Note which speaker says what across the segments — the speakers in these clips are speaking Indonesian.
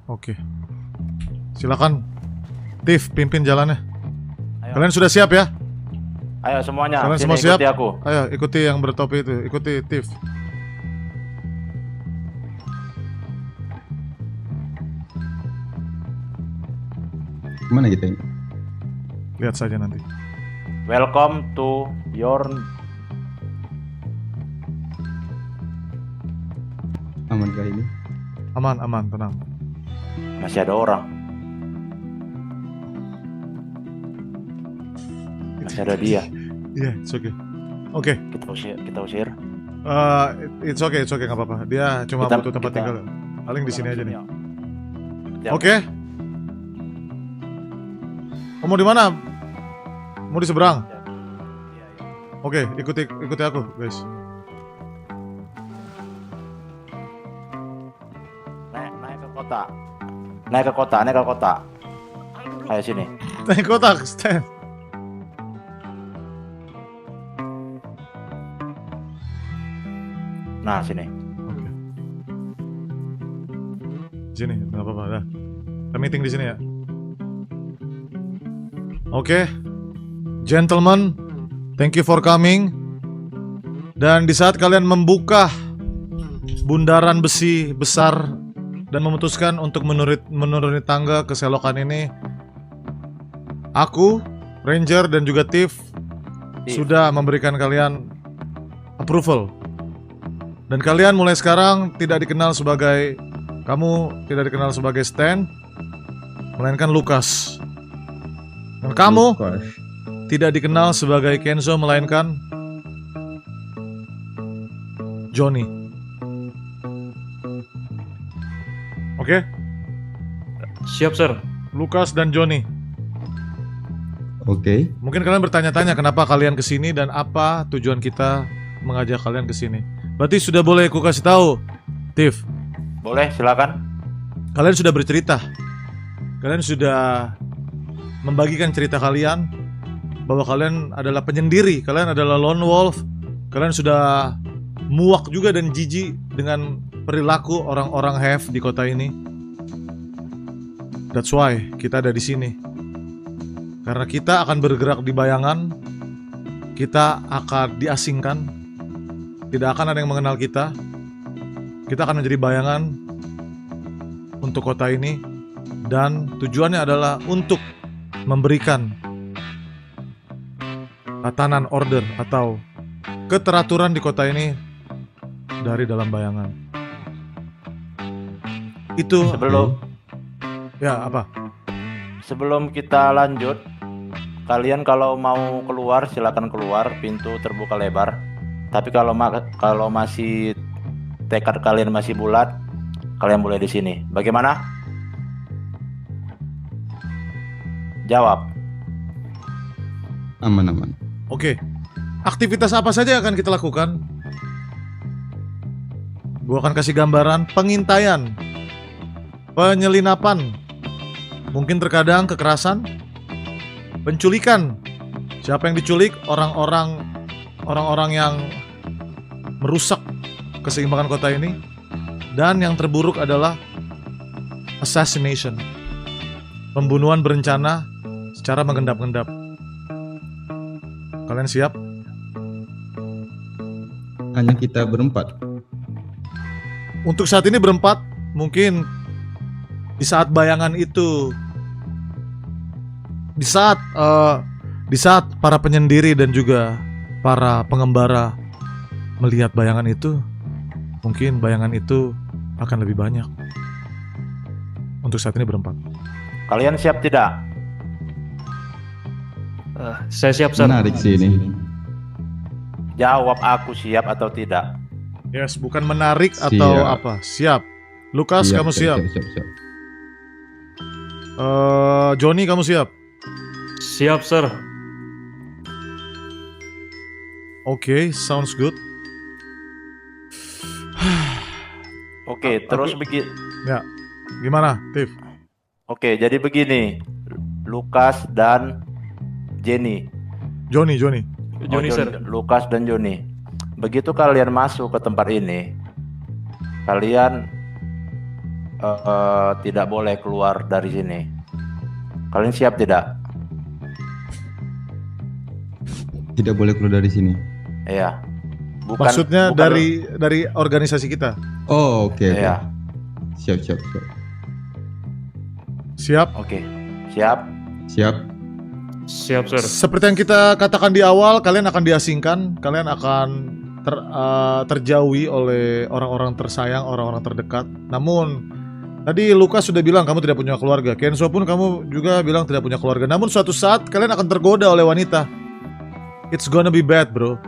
Speaker 1: Oke. Silakan, Tiff, pimpin jalannya.
Speaker 2: Ayo.
Speaker 1: Kalian sudah siap ya?
Speaker 2: Ayo semuanya,
Speaker 1: Kalian
Speaker 2: sini
Speaker 1: semua siap?
Speaker 2: ikuti aku.
Speaker 1: Ayo, ikuti yang bertopi itu. Ikuti Tiff.
Speaker 3: Kemana kita ini?
Speaker 1: Lihat saja nanti.
Speaker 2: Welcome to your...
Speaker 3: Amankah ini?
Speaker 1: Aman, aman, tenang.
Speaker 2: Masih ada orang. Masih ada dia.
Speaker 1: Iya, it's okay. Oke,
Speaker 2: Kita usir.
Speaker 1: it's okay, nggak apa-apa. Dia cuma butuh tempat tinggal. Paling di sini aja nih.
Speaker 2: Ya.
Speaker 1: Oke. Kamu di mana? Mau di seberang?
Speaker 2: Iya, iya.
Speaker 1: Oke, ikuti aku, guys.
Speaker 2: Naik ke kota. Naik ke kota. Ayo sini.
Speaker 1: Naik kotak, stand.
Speaker 2: Nah, sini.
Speaker 1: Oke. Sini, nggak apa-apa dah. Kita meeting di sini ya. Oke, gentlemen, thank you for coming. Dan di saat kalian membuka bundaran besi besar dan memutuskan untuk menuruni tangga ke selokan ini, aku, Ranger dan juga Tiff sudah memberikan kalian approval. Dan kalian mulai sekarang tidak dikenal sebagai Stan, melainkan Lucas. Dan kamu tidak dikenal sebagai Kenzo, melainkan Johnny. Oke?
Speaker 4: Siap, Sir.
Speaker 1: Lucas dan Johnny.
Speaker 3: Oke.
Speaker 1: Mungkin kalian bertanya-tanya kenapa kalian kesini dan apa tujuan kita mengajak kalian kesini. Berarti sudah boleh aku kasih tahu, Tiff.
Speaker 2: Boleh, silakan.
Speaker 1: Kalian sudah bercerita. Kalian sudah membagikan cerita kalian bahwa kalian adalah penyendiri, kalian adalah lone wolf. Kalian sudah muak juga dan jijik dengan perilaku orang-orang have di kota ini. That's why kita ada di sini. Karena kita akan bergerak di bayangan, kita akan diasingkan, tidak akan ada yang mengenal kita. Kita akan menjadi bayangan untuk kota ini, dan tujuannya adalah untuk memberikan tatanan order atau keteraturan di kota ini dari dalam bayangan. Itu ya apa?
Speaker 2: Sebelum kita lanjut, kalian kalau mau keluar silakan keluar, pintu terbuka lebar. Tapi kalau masih tekad kalian masih bulat, kalian boleh di sini. Bagaimana? Jawab.
Speaker 3: Aman.
Speaker 1: Oke. Aktivitas apa saja akan kita lakukan? Gua akan kasih gambaran pengintaian, penyelinapan, mungkin terkadang kekerasan, penculikan. Siapa yang diculik? Orang-orang yang merusak keseimbangan kota ini. Dan yang terburuk adalah assassination, pembunuhan berencana secara mengendap-endap. Kalian siap?
Speaker 3: Hanya kita berempat.
Speaker 1: Untuk saat ini berempat. Mungkin di saat bayangan itu, di saat para penyendiri dan juga para pengembara melihat bayangan itu, mungkin bayangan itu akan lebih banyak. Untuk saat ini berempat.
Speaker 2: Kalian siap tidak?
Speaker 4: Saya siap, Sir.
Speaker 3: Menarik sih ini.
Speaker 2: Jawab aku siap atau tidak.
Speaker 1: Yes, bukan menarik atau
Speaker 3: Siap.
Speaker 1: apa. Siap. Lucas, kamu siap.
Speaker 3: Siap.
Speaker 1: Johnny, kamu siap.
Speaker 4: Siap, Sir.
Speaker 1: Oke, sounds good.
Speaker 2: Oke, terus begini.
Speaker 1: Ya, gimana, Tiff?
Speaker 2: Oke, jadi begini. Lucas dan Jenny.
Speaker 1: Johnny.
Speaker 4: Johnny, Sir.
Speaker 2: Lucas dan Johnny. Begitu kalian masuk ke tempat ini, kalian tidak boleh keluar dari sini. Kalian siap tidak?
Speaker 3: Tidak boleh keluar dari sini.
Speaker 2: Iya.
Speaker 1: Maksudnya dari organisasi kita.
Speaker 3: Oh, oke. Oke.
Speaker 2: Iya.
Speaker 3: Siap, siap, siap.
Speaker 1: Siap?
Speaker 2: Oke. Siap.
Speaker 3: Siap.
Speaker 4: Siap, sir.
Speaker 1: Seperti yang kita katakan di awal, kalian akan diasingkan, kalian akan terjauhi oleh orang-orang tersayang, orang-orang terdekat. Namun tadi Lukas sudah bilang kamu tidak punya keluarga. Kenzo pun kamu juga bilang tidak punya keluarga. Namun suatu saat kalian akan tergoda oleh wanita. It's gonna be bad, bro.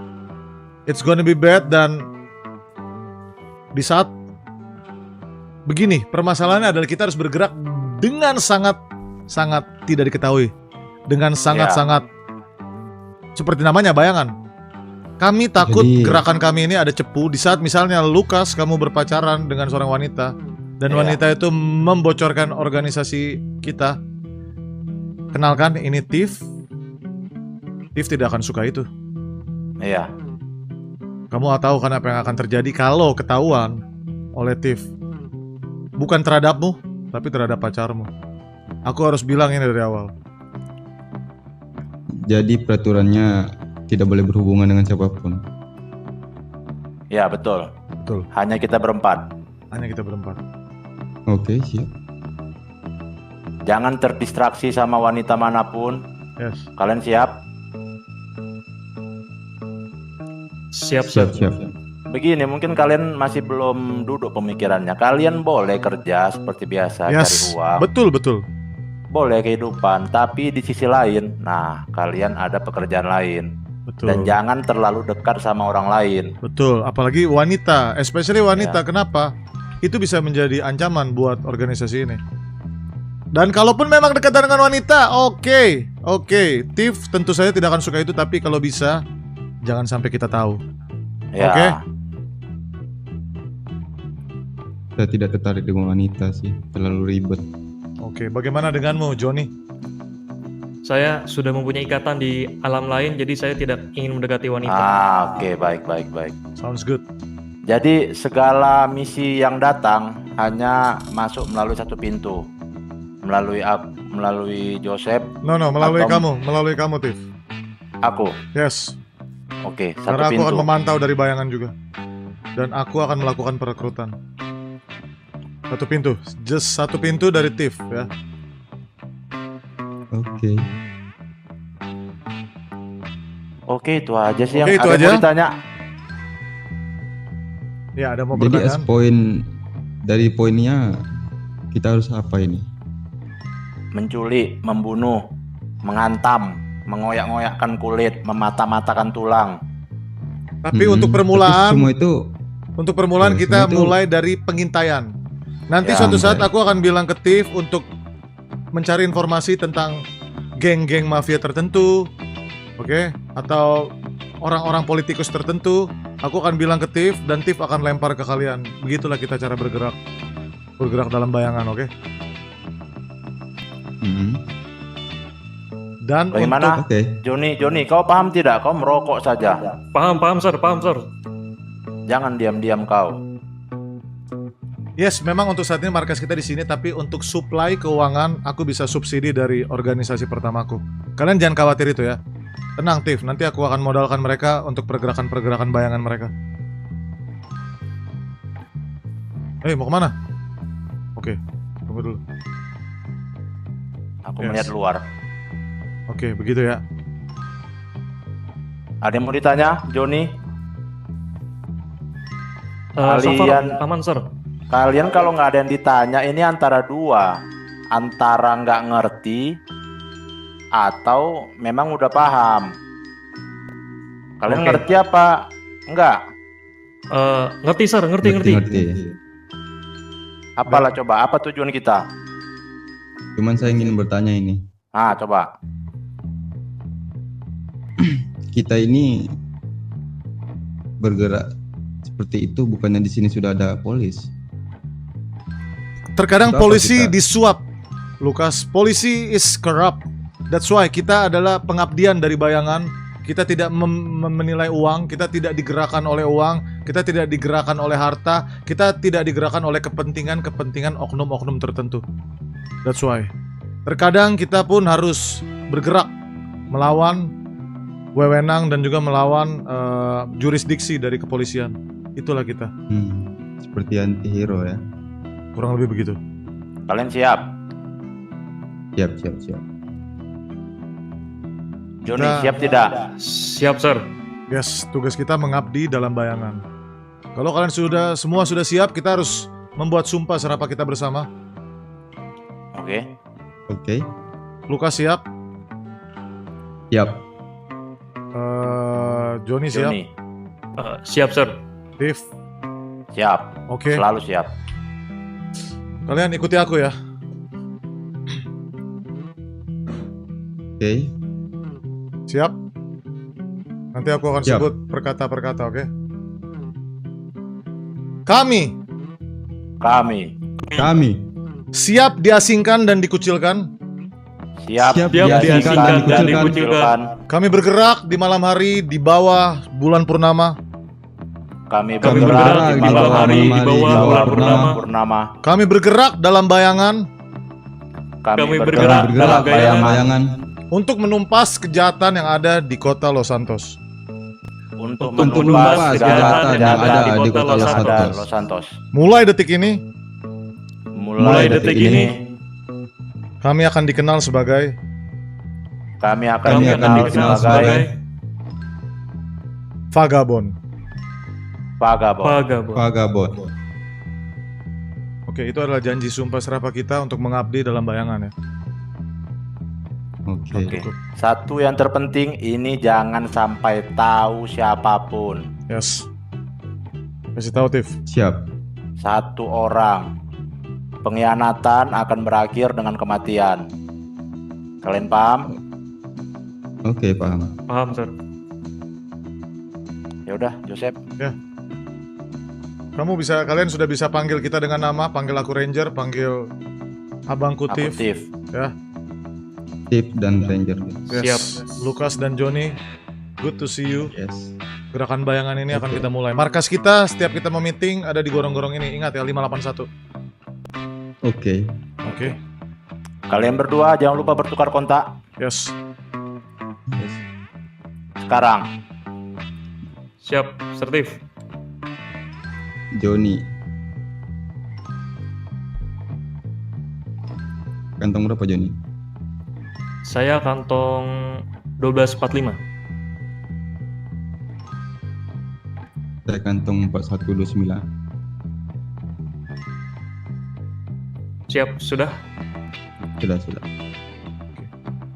Speaker 1: It's gonna be bad. Dan di saat begini, permasalahannya adalah kita harus bergerak dengan sangat tidak diketahui. Dengan sangat seperti namanya, bayangan. Kami takut gerakan kami ini ada cepu di saat misalnya Lukas kamu berpacaran dengan seorang wanita dan wanita itu membocorkan organisasi kita. Kenalkan, ini Tiff. Tiff tidak akan suka itu.
Speaker 2: Iya.
Speaker 1: Kamu tahu kan apa yang akan terjadi kalau ketahuan oleh Tiff. Bukan terhadapmu, tapi terhadap pacarmu. Aku harus bilang ini dari awal.
Speaker 3: Jadi peraturannya tidak boleh berhubungan dengan siapapun.
Speaker 2: Ya, betul.
Speaker 1: Betul.
Speaker 2: Hanya kita berempat.
Speaker 1: Hanya kita berempat.
Speaker 3: Oke, siap.
Speaker 2: Jangan terdistraksi sama wanita manapun.
Speaker 1: Yes.
Speaker 2: Kalian siap?
Speaker 4: Siap, sir.
Speaker 3: Siap, siap.
Speaker 2: Begini, mungkin kalian masih belum duduk pemikirannya. Kalian boleh kerja seperti biasa, cari
Speaker 1: Yes.
Speaker 2: uang.
Speaker 1: Betul.
Speaker 2: Boleh kehidupan, tapi di sisi lain, nah kalian ada pekerjaan lain.
Speaker 1: Betul.
Speaker 2: Dan jangan terlalu dekat sama orang lain.
Speaker 1: Betul, apalagi wanita, especially wanita. Kenapa? Itu bisa menjadi ancaman buat organisasi ini. Dan kalaupun memang dekat dengan wanita, oke. Tiff tentu saja tidak akan suka itu, tapi kalau bisa jangan sampai kita tahu.
Speaker 2: Ya.
Speaker 1: Oke.
Speaker 3: Saya tidak tertarik dengan wanita sih, terlalu ribet.
Speaker 1: Oke, bagaimana denganmu, Johnny?
Speaker 4: Saya sudah mempunyai ikatan di alam lain, jadi saya tidak ingin mendekati wanita.
Speaker 2: Oke, baik.
Speaker 1: Sounds good.
Speaker 2: Jadi segala misi yang datang hanya masuk melalui satu pintu. Melalui Joseph,
Speaker 1: No, melalui
Speaker 2: Atau-
Speaker 1: kamu, Tiff.
Speaker 2: aku.
Speaker 1: Yes,
Speaker 2: Oke, satu
Speaker 1: karena aku
Speaker 2: pintu.
Speaker 1: akan memantau dari bayangan juga. Dan aku akan melakukan perekrutan. Satu pintu, just satu pintu dari Tiff ya.
Speaker 3: Oke.
Speaker 2: Oke, itu aja sih
Speaker 1: Oke,
Speaker 2: yang
Speaker 1: itu
Speaker 2: ada
Speaker 1: aja.
Speaker 2: mau ditanya.
Speaker 1: Ya, ada mau
Speaker 3: Jadi
Speaker 1: pertanyaan?
Speaker 3: poin dari poinnya kita harus apa ini?
Speaker 2: Menculik, membunuh, mengantam, mengoyak-ngoyakkan kulit, memata-matakan tulang.
Speaker 1: Tapi untuk permulaan,
Speaker 3: Semua itu
Speaker 1: untuk permulaan
Speaker 3: Ya,
Speaker 1: kita
Speaker 3: semua itu-
Speaker 1: mulai dari pengintaian. Nanti
Speaker 2: Ya,
Speaker 1: suatu saat
Speaker 3: baik.
Speaker 1: aku akan bilang ke Tiff untuk mencari informasi tentang geng-geng mafia tertentu, oke? Atau orang-orang politikus tertentu. Aku akan bilang ke Tiff dan Tiff akan lempar ke kalian. Begitulah kita cara bergerak dalam bayangan, oke? Dan
Speaker 2: Bagaimana?
Speaker 1: untuk
Speaker 3: Oke.
Speaker 2: Joni, kau paham tidak? Kau merokok saja.
Speaker 4: Paham, sir.
Speaker 2: Jangan diam-diam kau.
Speaker 1: yes, memang untuk saat ini markas kita di sini, tapi untuk supply keuangan aku bisa subsidi dari organisasi pertamaku. Kalian jangan khawatir itu ya. Tenang, Tiff, nanti aku akan modalkan mereka untuk pergerakan-pergerakan bayangan mereka. Mau kemana? Oke, tunggu dulu.
Speaker 2: Aku
Speaker 1: Yes.
Speaker 2: melihat luar.
Speaker 1: Oke, begitu ya.
Speaker 2: Ada yang mau ditanya, Joni?
Speaker 4: So far,
Speaker 2: Kalian-
Speaker 4: aman, sir.
Speaker 2: Kalian kalau nggak ada yang ditanya, ini antara dua. Antara nggak ngerti, atau memang udah paham. Kalian
Speaker 4: Oke.
Speaker 2: ngerti apa? Enggak.
Speaker 4: Ngerti, sir. Ngerti.
Speaker 3: Ngerti.
Speaker 2: Apalah coba, apa tujuan kita?
Speaker 3: Cuman saya ingin bertanya ini.
Speaker 2: Coba.
Speaker 3: Kita ini bergerak seperti itu bukannya di sini sudah ada polis?
Speaker 1: Terkadang
Speaker 3: Untuk apa
Speaker 1: polisi
Speaker 3: kita-
Speaker 1: disuap, Lukas. Polisi is corrupt. That's why kita adalah pengabdian dari bayangan. Kita tidak menilai uang, kita tidak digerakkan oleh uang, kita tidak digerakkan oleh harta, kita tidak digerakkan oleh kepentingan oknum-oknum tertentu. That's why. Terkadang kita pun harus bergerak melawan wewenang dan juga melawan jurisdiksi dari kepolisian. Itulah kita.
Speaker 3: Seperti anti-hero ya.
Speaker 1: Kurang lebih begitu.
Speaker 2: Kalian siap?
Speaker 3: Siap.
Speaker 2: Joni
Speaker 1: Kita-
Speaker 2: siap tidak?
Speaker 4: Siap, Sir.
Speaker 1: Yes, tugas kita mengabdi dalam bayangan. Kalau kalian semua sudah siap, kita harus membuat sumpah serapa kita bersama.
Speaker 2: Oke.
Speaker 3: Oke.
Speaker 1: Lukas siap,
Speaker 3: Siap.
Speaker 1: Joni siap,
Speaker 2: Joni
Speaker 4: Siap, Sir.
Speaker 1: Steve,
Speaker 2: siap.
Speaker 1: oke.
Speaker 2: Selalu siap.
Speaker 1: Kalian ikuti aku ya.
Speaker 3: Oke.
Speaker 1: Siap? Nanti aku akan
Speaker 3: Siap.
Speaker 1: sebut perkata, oke? Kami
Speaker 3: Kami
Speaker 1: siap diasingkan dan dikucilkan.
Speaker 2: Siap.
Speaker 3: Siap
Speaker 4: diasingkan dan dikucilkan.
Speaker 1: Kami bergerak di malam hari di bawah bulan purnama.
Speaker 2: Kami
Speaker 4: Kami
Speaker 2: bergerak
Speaker 4: bergerak
Speaker 2: di malam hari
Speaker 4: di bawah
Speaker 2: bulan
Speaker 4: purnama.
Speaker 2: purnama.
Speaker 1: Kami bergerak dalam bayangan
Speaker 2: Kami
Speaker 4: bergerak
Speaker 2: bergerak
Speaker 4: dalam
Speaker 2: dalam bayangan
Speaker 3: bayangan
Speaker 1: untuk menumpas kejahatan yang ada di kota Los Santos.
Speaker 2: untuk
Speaker 4: Untuk
Speaker 2: menumpas
Speaker 4: menumpas
Speaker 2: kejahatan yang ada
Speaker 3: di kota Los Santos.
Speaker 2: Los Santos.
Speaker 1: Mulai detik ini,
Speaker 2: Mulai detik ini
Speaker 1: kami akan dikenal sebagai
Speaker 2: kami akan
Speaker 3: Kami
Speaker 2: dikenal
Speaker 3: akan dikenal
Speaker 2: sebagai
Speaker 1: vagabond.
Speaker 2: vagabond.
Speaker 3: vagabond.
Speaker 1: Oke, itu adalah janji sumpah serapah kita untuk mengabdi dalam bayangan ya.
Speaker 3: Oke.
Speaker 2: Oke. Satu yang terpenting ini jangan sampai tahu siapapun.
Speaker 1: Yes. Kasih tahu, Tif.
Speaker 3: Siap.
Speaker 2: Satu orang. Pengkhianatan akan berakhir dengan kematian. Kalian paham?
Speaker 3: Oke, paham.
Speaker 4: Paham, Sir.
Speaker 2: Ya udah, Joseph.
Speaker 1: Kalian sudah bisa panggil kita dengan nama, panggil aku Ranger, panggil abangku
Speaker 2: Aku
Speaker 1: Tif.
Speaker 2: Tif.
Speaker 1: Ya.
Speaker 3: Tip dan Ranger.
Speaker 1: Yes.
Speaker 4: Siap.
Speaker 1: Lukas dan Joni, good to see you.
Speaker 3: Yes.
Speaker 1: Gerakan bayangan ini akan kita mulai. Markas kita setiap kita mau meeting ada di gorong-gorong ini. Ingat ya, 581.
Speaker 3: Oke.
Speaker 1: Oke.
Speaker 2: Kalian berdua jangan lupa bertukar kontak
Speaker 1: Yes.
Speaker 2: sekarang.
Speaker 4: Siap, Sir Tif.
Speaker 3: Joni. Kantong berapa Joni?
Speaker 4: Saya kantong 1245.
Speaker 3: Saya kantong 4129.
Speaker 4: Siap, sudah.
Speaker 3: Sudah.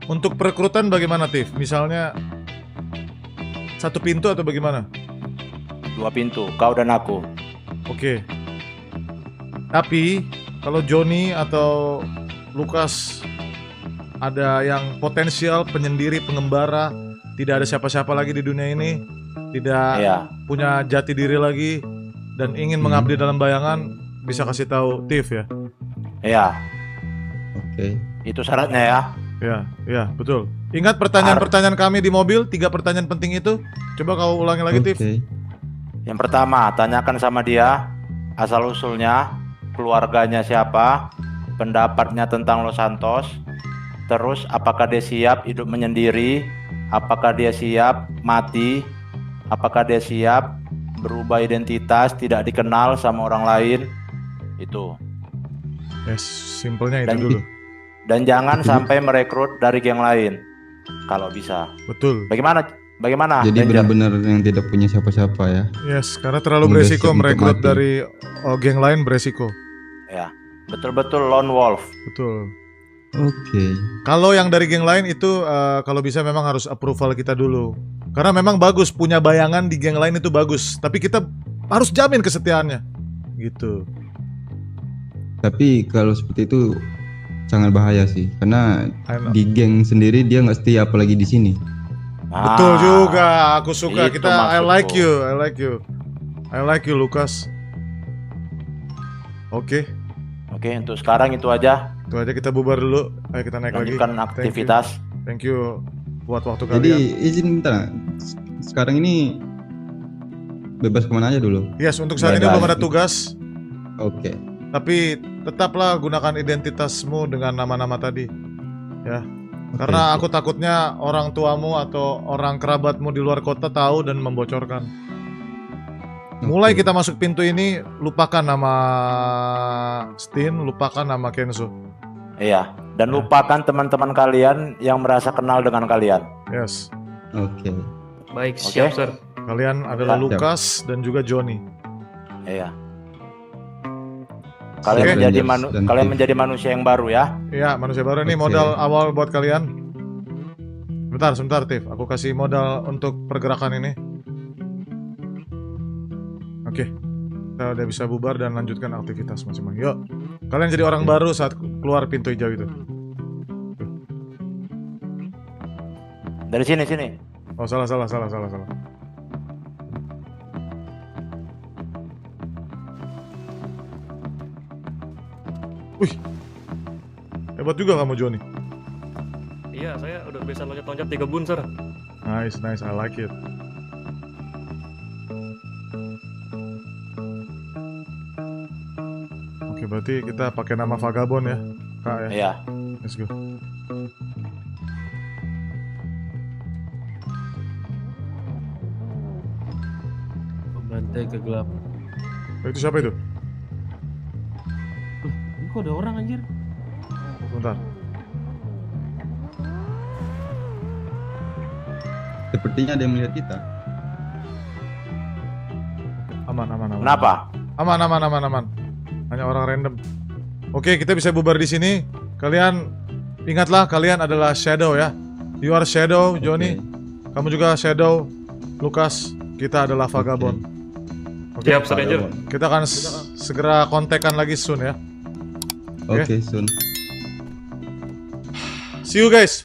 Speaker 1: Untuk perekrutan bagaimana, Tif? Misalnya satu pintu atau bagaimana?
Speaker 2: 2 pintu, kau dan aku.
Speaker 1: Oke. Tapi kalau Joni atau Lukas ada yang potensial penyendiri, pengembara, tidak ada siapa-siapa lagi di dunia ini, tidak
Speaker 2: Iya.
Speaker 1: punya jati diri lagi dan ingin mengabdi dalam bayangan, bisa kasih tahu Tif ya.
Speaker 2: Iya,
Speaker 3: Oke.
Speaker 2: itu syaratnya ya.
Speaker 1: Ya, betul. Ingat pertanyaan-pertanyaan kami di mobil, 3 pertanyaan penting itu. Coba kau ulangi lagi, Tif.
Speaker 3: Oke.
Speaker 2: Yang pertama, tanyakan sama dia asal-usulnya, keluarganya siapa, pendapatnya tentang Los Santos, terus apakah dia siap hidup menyendiri, apakah dia siap mati, apakah dia siap berubah identitas, tidak dikenal sama orang lain. Itu.
Speaker 1: Yes, simpelnya itu
Speaker 2: Dan-
Speaker 1: dulu.
Speaker 2: Dan jangan sampai merekrut dari geng lain kalau bisa.
Speaker 1: Betul.
Speaker 2: Bagaimana?
Speaker 3: Jadi
Speaker 2: Ranger?
Speaker 3: benar-benar yang tidak punya siapa-siapa ya.
Speaker 1: Yes, karena terlalu
Speaker 3: Udah
Speaker 1: beresiko
Speaker 3: siap untuk
Speaker 1: merekrut
Speaker 3: mati.
Speaker 1: dari geng lain beresiko.
Speaker 2: Ya, betul-betul lone wolf.
Speaker 1: Betul.
Speaker 3: Oke.
Speaker 1: Kalau yang dari geng lain itu kalau bisa memang harus approval kita dulu. Karena memang bagus punya bayangan di geng lain itu bagus, tapi kita harus jamin kesetiaannya. Gitu.
Speaker 3: Tapi kalau seperti itu sangat bahaya sih, karena
Speaker 1: I know.
Speaker 3: di geng sendiri dia nggak setia apalagi di sini.
Speaker 1: Betul juga, aku suka.
Speaker 2: itu
Speaker 1: Kita I like
Speaker 2: maksudku.
Speaker 1: I like you Lukas. Oke,
Speaker 2: Oke, untuk sekarang itu aja.
Speaker 1: itu aja kita bubar dulu. Ayo kita naik lagi.
Speaker 2: Lanjutkan aktivitas.
Speaker 1: Thank you buat waktu
Speaker 3: Jadi
Speaker 1: kalian.
Speaker 3: izin minta, sekarang ini bebas kemana aja dulu?
Speaker 1: Yes, untuk saat
Speaker 2: Nggak
Speaker 1: ini
Speaker 2: ada.
Speaker 1: belum ada tugas,
Speaker 3: Oke.
Speaker 1: tapi tetaplah gunakan identitasmu dengan nama-nama tadi. Ya, karena aku takutnya orang tuamu atau orang kerabatmu di luar kota tahu dan membocorkan. Mulai kita masuk pintu ini, lupakan nama Stin, lupakan nama Kenzo.
Speaker 2: Iya, dan lupakan teman-teman kalian yang merasa kenal dengan kalian.
Speaker 1: Yes,
Speaker 3: Oke.
Speaker 4: Baik,
Speaker 2: Oke.
Speaker 4: siap, Sir.
Speaker 1: kalian adalah
Speaker 2: Siap.
Speaker 1: Lukas dan juga Johnny.
Speaker 2: Iya.
Speaker 1: Oke.
Speaker 2: Kalian menjadi
Speaker 3: Rangers dan
Speaker 2: kalian
Speaker 3: Thief.
Speaker 2: menjadi manusia yang baru ya.
Speaker 1: Iya, manusia baru ini
Speaker 3: Oke.
Speaker 1: modal awal buat kalian. Sebentar, Tiff. Aku kasih modal untuk pergerakan ini. Oke, kita udah bisa bubar dan lanjutkan aktivitas masing-masing. Yuk, kalian jadi orang baru saat keluar pintu hijau itu.
Speaker 2: Dari sini.
Speaker 1: Oh, salah. Wih, hebat juga kamu Johnny.
Speaker 4: Iya, saya udah bisa loncat-loncat di kebun, Sir.
Speaker 1: Nice, I like it. Oke, berarti kita pakai nama Vagabond ya, Kak ya.
Speaker 2: Iya.
Speaker 1: Let's go.
Speaker 5: Membantai kegelapan.
Speaker 1: Itu siapa itu?
Speaker 5: Ini kok ada orang anjir?
Speaker 1: Sebentar.
Speaker 3: Sepertinya ada yang melihat kita.
Speaker 1: Aman.
Speaker 2: Kenapa?
Speaker 1: Aman. Hanya orang random. Oke, kita bisa bubar di sini. Kalian ingatlah, kalian adalah Shadow ya. You are Shadow, Johnny. Kamu juga Shadow, Lukas. Kita adalah Vagabond. Oke,
Speaker 4: Siap, Sir Ranger.
Speaker 1: kita akan segera kontekan lagi soon ya.
Speaker 3: Oke, Sun.
Speaker 1: See you guys.